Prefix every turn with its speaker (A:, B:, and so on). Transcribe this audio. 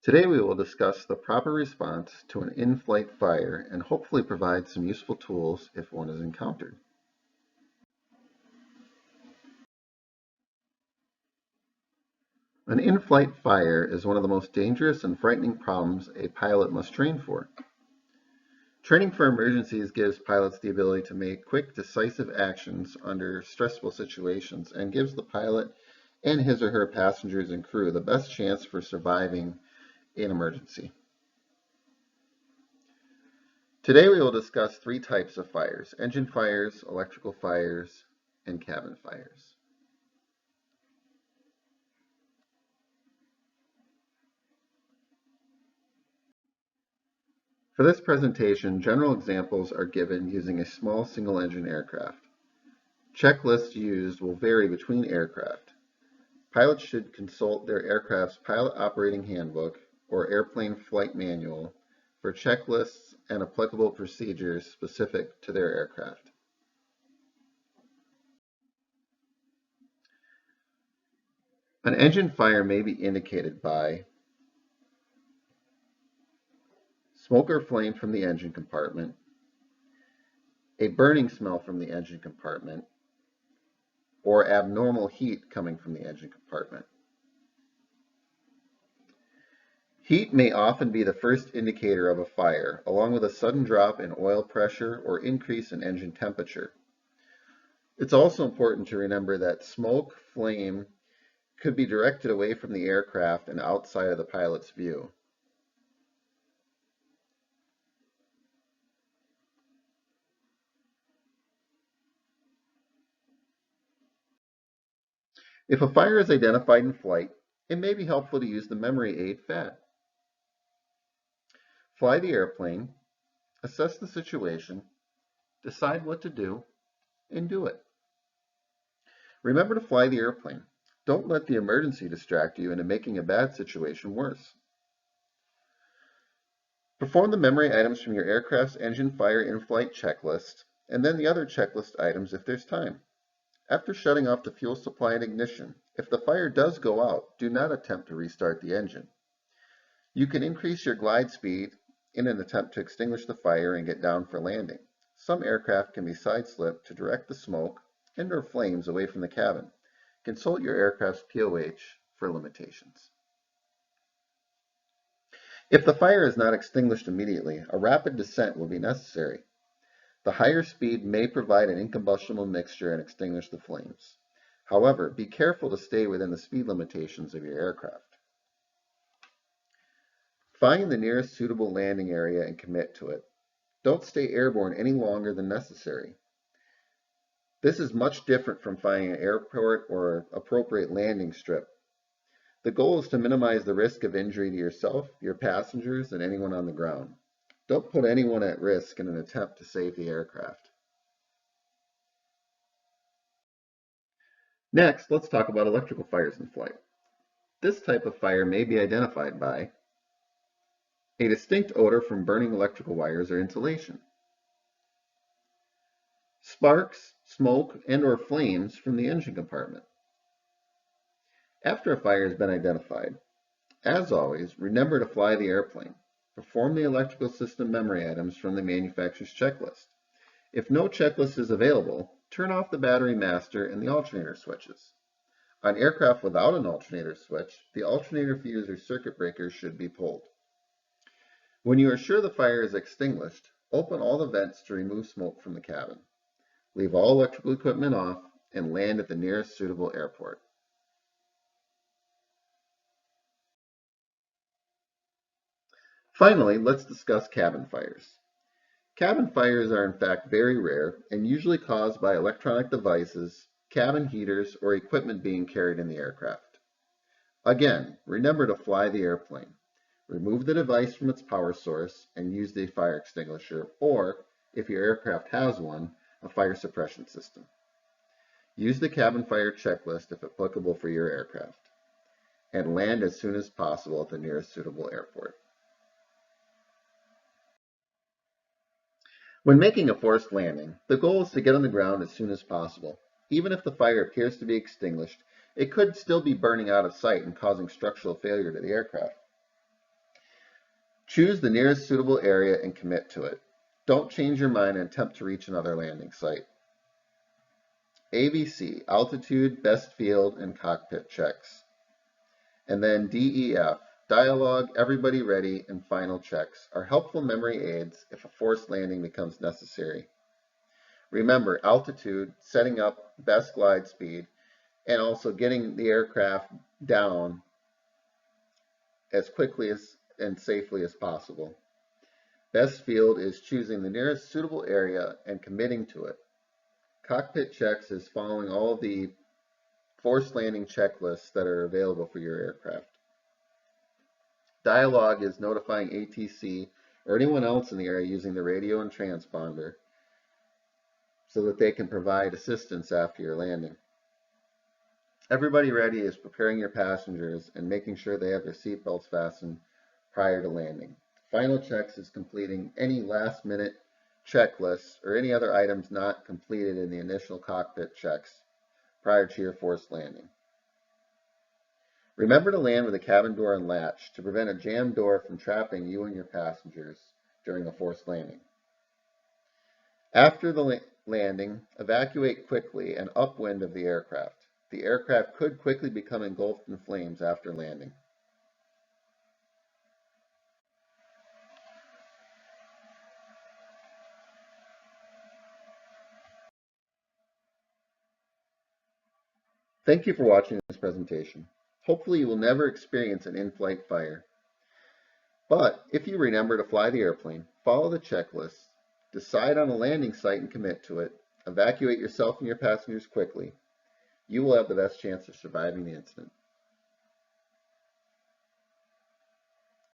A: Today we will discuss the proper response to an in-flight fire and hopefully provide some useful tools if one is encountered. An in-flight fire is one of the most dangerous and frightening problems a pilot must train for. Training for emergencies gives pilots the ability to make quick, decisive actions under stressful situations and gives the pilot and his or her passengers and crew the best chance for surviving an emergency. Today we will discuss three types of fires: engine fires, electrical fires, and cabin fires. For this presentation, general examples are given using a small single-engine aircraft. Checklists used will vary between aircraft. Pilots should consult their aircraft's pilot operating handbook or airplane flight manual for checklists and applicable procedures specific to their aircraft. An engine fire may be indicated by smoke or flame from the engine compartment, a burning smell from the engine compartment, or abnormal heat coming from the engine compartment. Heat may often be the first indicator of a fire, along with a sudden drop in oil pressure or increase in engine temperature. It's also important to remember that smoke, flame, could be directed away from the aircraft and outside of the pilot's view. If a fire is identified in flight, it may be helpful to use the memory aid FAD. Fly the airplane, assess the situation, decide what to do, and do it. Remember to fly the airplane. Don't let the emergency distract you into making a bad situation worse. Perform the memory items from your aircraft's engine fire in-flight checklist, and then the other checklist items if there's time. After shutting off the fuel supply and ignition, if the fire does go out, do not attempt to restart the engine. You can increase your glide speed in an attempt to extinguish the fire and get down for landing. Some aircraft can be side-slipped to direct the smoke and or flames away from the cabin. Consult your aircraft's POH for limitations. If the fire is not extinguished immediately, a rapid descent will be necessary. The higher speed may provide an incombustible mixture and extinguish the flames. However, be careful to stay within the speed limitations of your aircraft. Find the nearest suitable landing area and commit to it. Don't stay airborne any longer than necessary. This is much different from finding an airport or appropriate landing strip. The goal is to minimize the risk of injury to yourself, your passengers, and anyone on the ground. Don't put anyone at risk in an attempt to save the aircraft. Next, let's talk about electrical fires in flight. This type of fire may be identified by a distinct odor from burning electrical wires or insulation, sparks, smoke, and or flames from the engine compartment. After a fire has been identified, as always, remember to fly the airplane. Perform the electrical system memory items from the manufacturer's checklist. If no checklist is available, turn off the battery master and the alternator switches. On aircraft without an alternator switch, the alternator fuse or circuit breaker should be pulled. When you are sure the fire is extinguished, open all the vents to remove smoke from the cabin. Leave all electrical equipment off and land at the nearest suitable airport. Finally, let's discuss cabin fires. Cabin fires are in fact very rare and usually caused by electronic devices, cabin heaters, or equipment being carried in the aircraft. Again, remember to fly the airplane. Remove the device from its power source and use the fire extinguisher, or, if your aircraft has one, a fire suppression system. Use the cabin fire checklist if applicable for your aircraft, and land as soon as possible at the nearest suitable airport. When making a forced landing, the goal is to get on the ground as soon as possible. Even if the fire appears to be extinguished, it could still be burning out of sight and causing structural failure to the aircraft. Choose the nearest suitable area and commit to it. Don't change your mind and attempt to reach another landing site. ABC, altitude, best field, and cockpit checks. And then DEF, dialogue, everybody ready, and final checks are helpful memory aids if a forced landing becomes necessary. Remember altitude, setting up best glide speed, and also getting the aircraft down as quickly and safely as possible. Best field is choosing the nearest suitable area and committing to it. Cockpit checks is following all of the forced landing checklists that are available for your aircraft. Dialogue is notifying ATC or anyone else in the area using the radio and transponder so that they can provide assistance after your landing. Everybody ready is preparing your passengers and making sure they have their seatbelts fastened prior to landing. Final checks is completing any last-minute checklists or any other items not completed in the initial cockpit checks prior to your forced landing. Remember to land with the cabin door unlatched to prevent a jammed door from trapping you and your passengers during a forced landing. After the landing, evacuate quickly and upwind of the aircraft. The aircraft could quickly become engulfed in flames after landing. Thank you for watching this presentation. Hopefully you will never experience an in-flight fire. But if you remember to fly the airplane, follow the checklist, decide on a landing site and commit to it, evacuate yourself and your passengers quickly, you will have the best chance of surviving the incident.